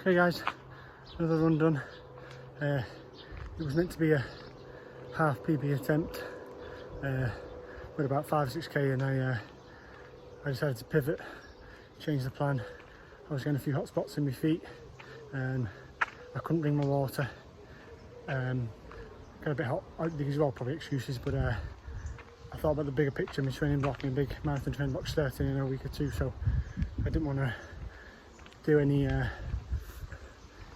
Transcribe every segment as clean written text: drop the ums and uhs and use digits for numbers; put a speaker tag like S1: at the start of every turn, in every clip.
S1: Hey guys, another run done. It was meant to be a half PB attempt with about 5-6k, and I decided to pivot, change the plan. I was getting a few hot spots in my feet, and I couldn't bring my water. Got a bit hot. These are all probably excuses, but I thought about the bigger picture. My training block, my big marathon training block starting in a week or two, so I didn't want to do any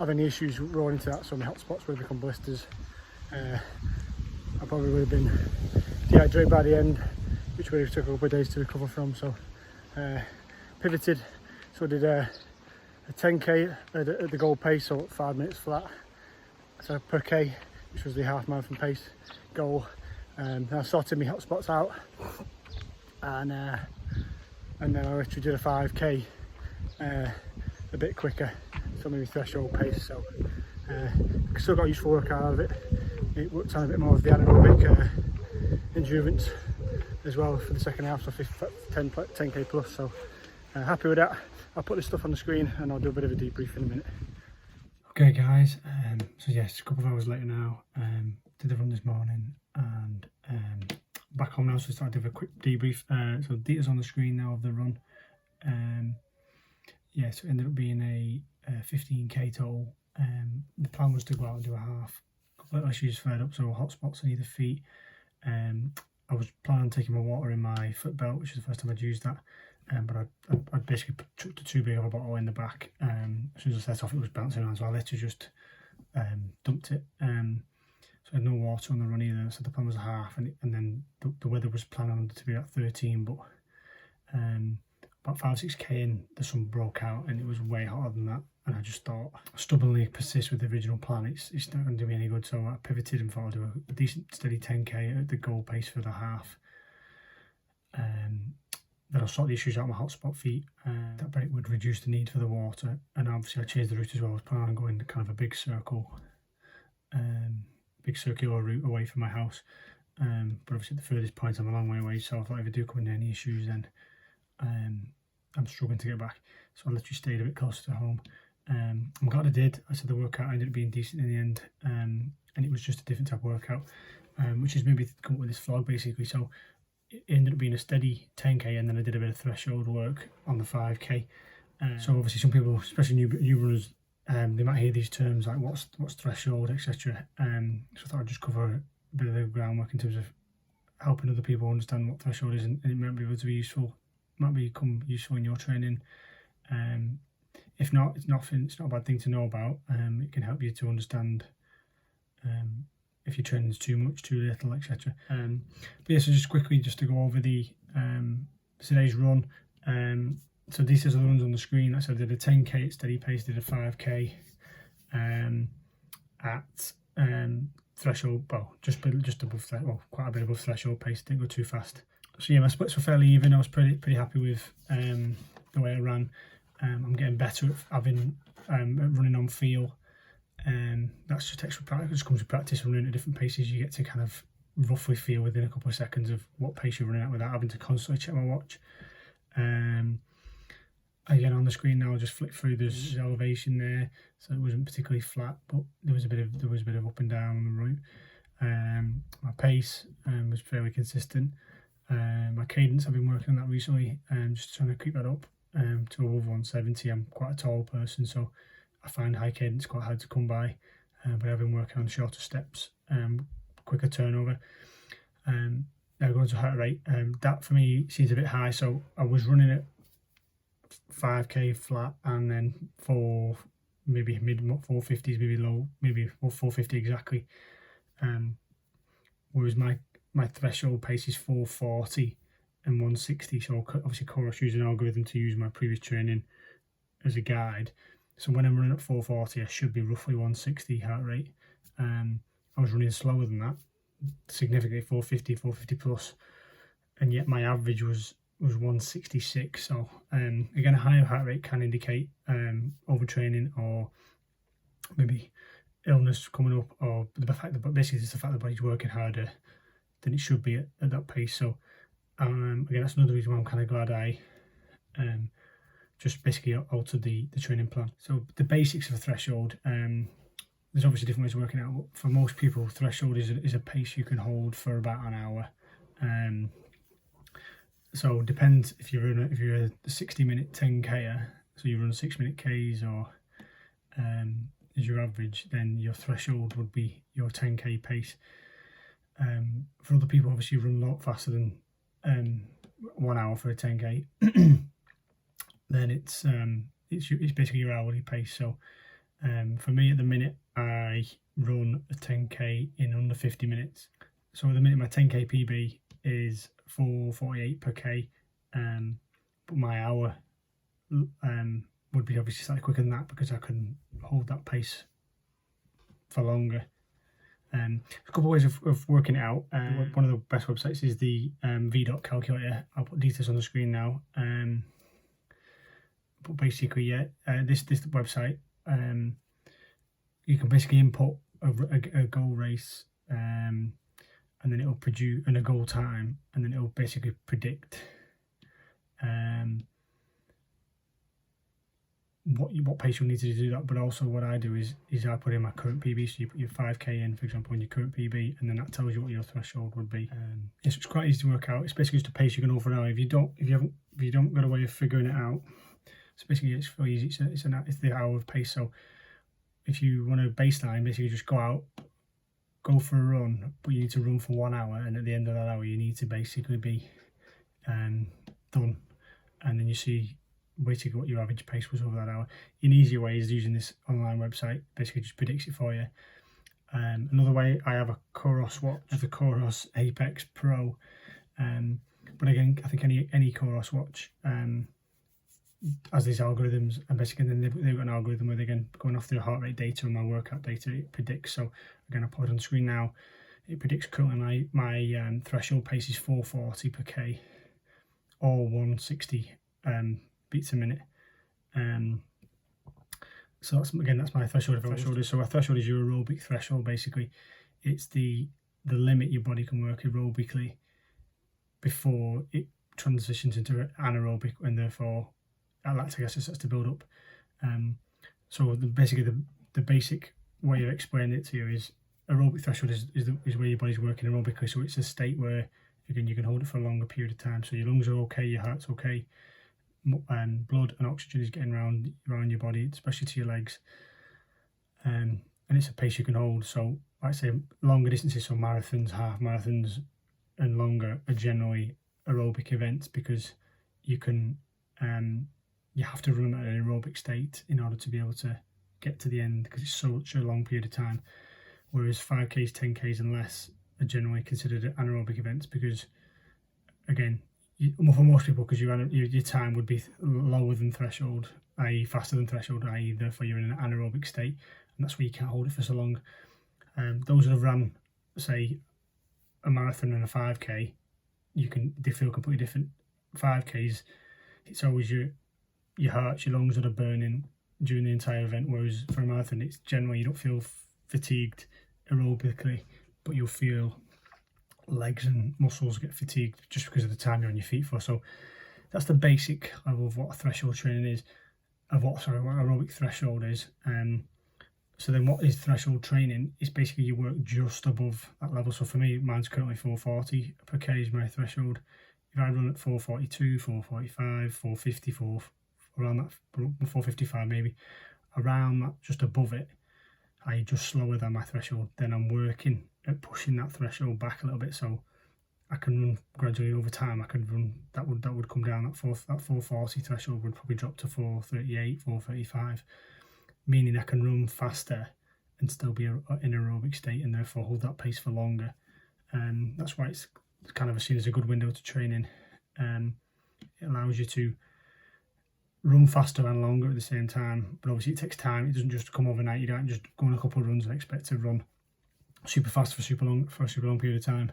S1: have any issues rolling into that, so my hot spots would have become blisters. I probably would have been dehydrated by the end, which would have took a couple of days to recover from. So pivoted, so I did a 10k at the goal pace, so 5 minutes flat, so per k, which was the half marathon pace goal. Then I sorted my hot spots out, and then I literally did a 5k a bit quicker, so maybe threshold pace. So still got a useful workout out of it. It worked on a bit more of the anaerobic endurance as well for the second half, so 10k plus. So happy with that. I'll put this stuff on the screen and I'll do a bit of a debrief in a minute. Okay guys, so yes, a couple of hours later now, did the run this morning, and back home now, so I started to have a quick debrief. So data's on the screen now of the run. Yeah, so it ended up being a 15k total. The plan was to go out and do a half. A couple of issues flared up, so hot spots on either feet. I was planning on taking my water in my foot belt, which is the first time I'd used that. But I basically chucked the too big of a bottle in the back. As soon as I set off, it was bouncing around, so I literally just dumped it. So I had no water on the run either, so the plan was a half, and then the weather was planning on to be at 13, but about 5-6k in, the sun broke out and it was way hotter than that, and I just thought, stubbornly persist with the original plan, it's not going to do me any good. So I pivoted and thought I'd do a decent steady 10k at the goal pace for the half. Then I'll sort the issues out my hotspot feet. That break would reduce the need for the water, and obviously I changed the route as well. I was planning on going kind of a big circular route away from my house, but obviously at the furthest point I'm a long way away, so I thought if I do come into any issues, then I'm struggling to get back, so I literally stayed a bit closer to home. I'm glad I did. I said the workout ended up being decent in the end, and it was just a different type of workout, which is maybe come up with this vlog basically. So it ended up being a steady 10k, and then I did a bit of threshold work on the 5k. So obviously some people, especially new runners, they might hear these terms like what's threshold, etc. So I thought I'd just cover a bit of the groundwork in terms of helping other people understand what threshold is, and it might be able to be useful. Might become useful in your training. If not, it's not a bad thing to know about. It can help you to understand if your training is too much, too little, etc. But yeah, so just quickly, just to go over the today's run. So these are the runs on the screen. Like I said, I did a 10k at steady pace, did a 5k at threshold, well, just above that, well, quite a bit above threshold pace. Didn't go too fast. So yeah, my splits were fairly even. I was pretty happy with the way I ran. I'm getting better at having at running on feel. That's just extra practice. It just comes with practice. Running at different paces, you get to kind of roughly feel within a couple of seconds of what pace you're running at without having to constantly check my watch. Again, on the screen now, I'll just flick through. There's elevation there, so it wasn't particularly flat, but there was a bit of up and down on the route. My pace was fairly consistent. My cadence, I've been working on that recently, just trying to keep that up to above 170. I'm quite a tall person, so I find high cadence quite hard to come by, but I've been working on shorter steps, quicker turnover. Now going to heart rate, that for me seems a bit high, so I was running at 5k flat, and then maybe mid 450s, maybe low, maybe 450 exactly, whereas my threshold pace is 440 and 160. So obviously Chorus used an algorithm to use my previous training as a guide. So when I'm running at 440, I should be roughly 160 heart rate. I was running slower than that, significantly 450 plus, and yet my average was 166. So again, a higher heart rate can indicate overtraining, or maybe illness coming up, or but basically it's the fact that the body's working harder than it should be at that pace. So again, that's another reason why I'm kind of glad I just basically altered the training plan. So the basics of a threshold, there's obviously different ways of working out. For most people, threshold is a pace you can hold for about an hour. So it depends if you're a 60-minute 10K, so you run 6-minute Ks, or as your average, then your threshold would be your 10K pace. For other people, obviously, you run a lot faster than 1 hour for a 10K. Then it's basically your hourly pace. So for me at the minute, I run a 10K in under 50 minutes. So at the minute, my 10K PB is 4:48 per K, but my hour would be obviously slightly quicker than that because I couldn't hold that pace for longer. A couple of ways of working it out. One of the best websites is the VDOT calculator. I'll put details on the screen now. But basically, this website, you can basically input a goal race, and then it'll produce a goal time, and then it'll basically predict what pace you'll need to do that. But also what I do is I put in my current PB. So you put your 5K in, for example, on your current PB, and then that tells you what your threshold would be. Yes, it's quite easy to work out. It's basically just a pace you can hold for an hour. If you don't got a way of figuring it out, so basically it's very easy. It's the hour of pace. So if you want a baseline, basically just go for a run, but you need to run for 1 hour, and at the end of that hour you need to basically be done, and then you see basically what your average pace was over that hour. An easier way is using this online website. Basically just predicts it for you. Another way, I have a Coros watch, the Coros Apex Pro, but again, I think any Coros watch has these algorithms, and basically then they've got an algorithm where, again, going off the heart rate data and my workout data, it predicts. So again, I'll put it on the screen now. It predicts currently my threshold pace is 440 per K, or 160 beats a minute. So that's my threshold. So a threshold is your aerobic threshold. Basically, it's the limit your body can work aerobically before it transitions into anaerobic, and therefore lactic acid starts to build up. So basically the basic way of explaining it to you is aerobic threshold is where your body's working aerobically. So it's a state where, again, you can hold it for a longer period of time. So your lungs are okay, your heart's okay, blood and oxygen is getting around your body, especially to your legs, and it's a pace you can hold. So like I say, longer distances, so marathons, half marathons and longer, are generally aerobic events, because you have to run at an aerobic state in order to be able to get to the end, because it's such a long period of time. Whereas 5Ks, 10Ks and less are generally considered anaerobic events, because, again, for most people, because your time would be lower than threshold, i.e. faster than threshold, i.e. therefore you're in an anaerobic state, and that's why you can't hold it for so long. Those that have run, say, a marathon and a 5K, they feel completely different. 5Ks, it's always your heart, your lungs that are burning during the entire event, whereas for a marathon, it's generally you don't feel fatigued aerobically, but you'll feel legs and muscles get fatigued just because of the time you're on your feet for. So that's the basic level of what a threshold training is, what aerobic threshold is. So then what is threshold training? It's basically you work just above that level. So for me, mine's currently 440 per K is my threshold. If I run at 442, 445, 450, around that, 455 maybe, around that, just above it, i.e. just slower than my threshold, then I'm working at pushing that threshold back a little bit, so I can run gradually over time. I could run, that would come down, that 440 threshold would probably drop to 438, 435, meaning I can run faster and still be in aerobic state, and therefore hold that pace for longer. That's why it's kind of seen as a good window to training. It allows you to run faster and longer at the same time, but obviously it takes time. It doesn't just come overnight. You don't just go on a couple of runs and expect to run super fast for a super long period of time.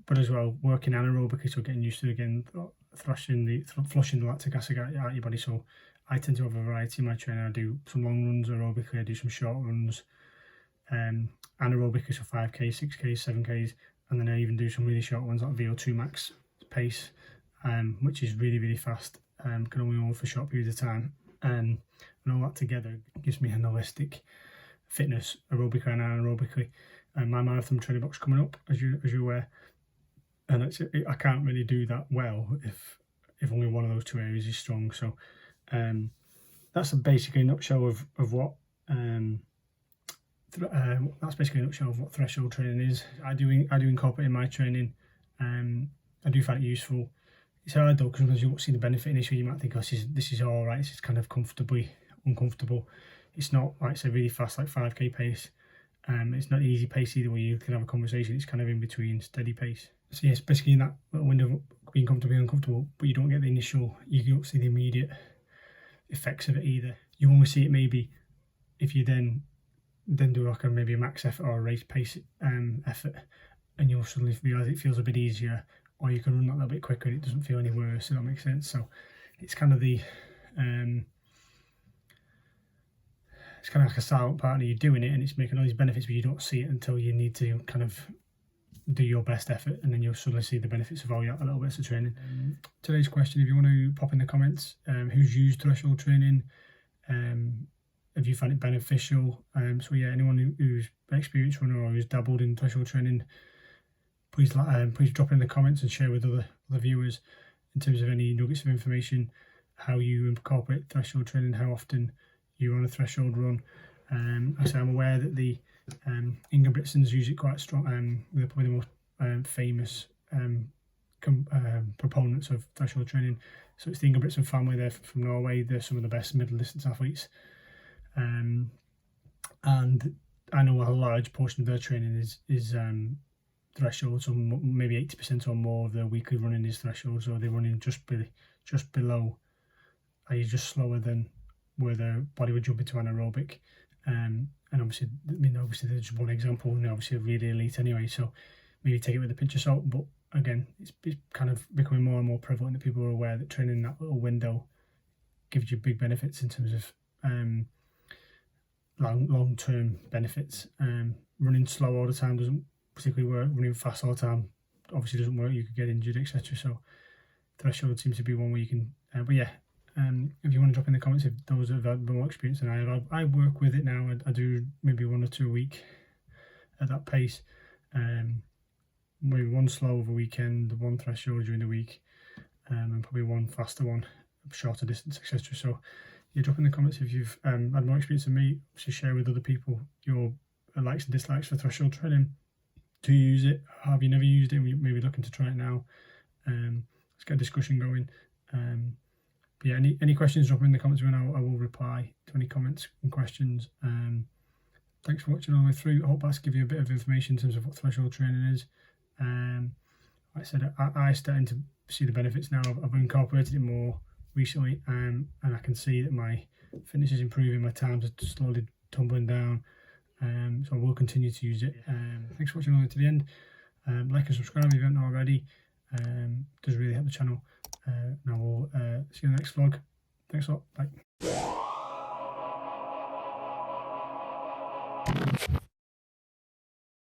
S1: But as well, working anaerobically, so getting used to, again, flushing the lactic acid out your body. So I tend to have a variety in my training. I do some long runs aerobically, I do some short runs anaerobically, so 5K, 6K, 7Ks, and then I even do some really short ones like VO2 max pace, which is really, really fast. can only hold for short periods of time, and all that together gives me an holistic fitness, aerobically and anaerobically. And my marathon training box coming up, as you're aware, and I can't really do that well if only one of those two areas is strong. So that's basically a nutshell of what threshold training is. I do incorporate in my training. I do find it useful. It's hard though, because sometimes you won't see the benefit initially. You might think, oh, this is all right. This is kind of comfortably uncomfortable. It's not like, say, really fast, like 5k pace. It's not easy pace either, where you can have a conversation. It's kind of in between, steady pace. So yes, basically in that little window of being comfortably uncomfortable, but you don't get the initial, you don't see the immediate effects of it either. You only see it maybe if you then do like maybe a max effort or a race pace effort, and you'll suddenly realise it feels a bit easier, or you can run that a little bit quicker and it doesn't feel any worse. If that makes sense. So it's kind of the it's kind of like a silent partner. You're doing it and it's making all these benefits, but you don't see it until you need to kind of do your best effort, and then you'll suddenly see the benefits of all your little bits of training. Today's question, if you want to pop in the comments, who's used threshold training, have you found it beneficial? So yeah, anyone who's an experienced runner or who's dabbled in threshold training, please drop in the comments and share with other viewers in terms of any nuggets of information, how you incorporate threshold training, how often you're on a threshold run. I say I'm aware that the Ingebrigtsens use it quite strong. They're probably the most famous proponents of threshold training. So it's the Ingebrigtsen family. They're from Norway. They're some of the best middle distance athletes, and I know a large portion of their training is threshold. So maybe 80% or more of their weekly running is threshold. So they're running just below, are you just slower than where their body would jump into anaerobic. And obviously there's just one example, and obviously really elite anyway, so maybe take it with a pinch of salt. But again, it's kind of becoming more and more prevalent that people are aware that training in that little window gives you big benefits in terms of long-term benefits. Running slow all the time doesn't particularly work. Running fast all the time obviously doesn't work. You could get injured, etc. So threshold seems to be one where you can. But yeah. If you want to drop in the comments if those have had more experience than I have. I work with it now. I do maybe 1 or 2 a week at that pace. Maybe one slow over weekend, one threshold during the week, and probably one faster one, shorter distance, etc. So yeah, drop in the comments if you've had more experience than me. Obviously share with other people your likes and dislikes for threshold training. Do you use it? Have you never used it? Maybe looking to try it now. Let's get a discussion going. But yeah, any questions, drop them in the comments and I will reply to any comments and questions. Thanks for watching all the way through. I hope that's given you a bit of information in terms of what threshold training is. Like I said, I'm starting to see the benefits now. I've incorporated it more recently, and I can see that my fitness is improving, my times are slowly tumbling down. So I will continue to use it. Thanks for watching all the way to the end. Like and subscribe if you haven't already. Does really help the channel. And I will see you in the next vlog. Thanks a lot. Bye.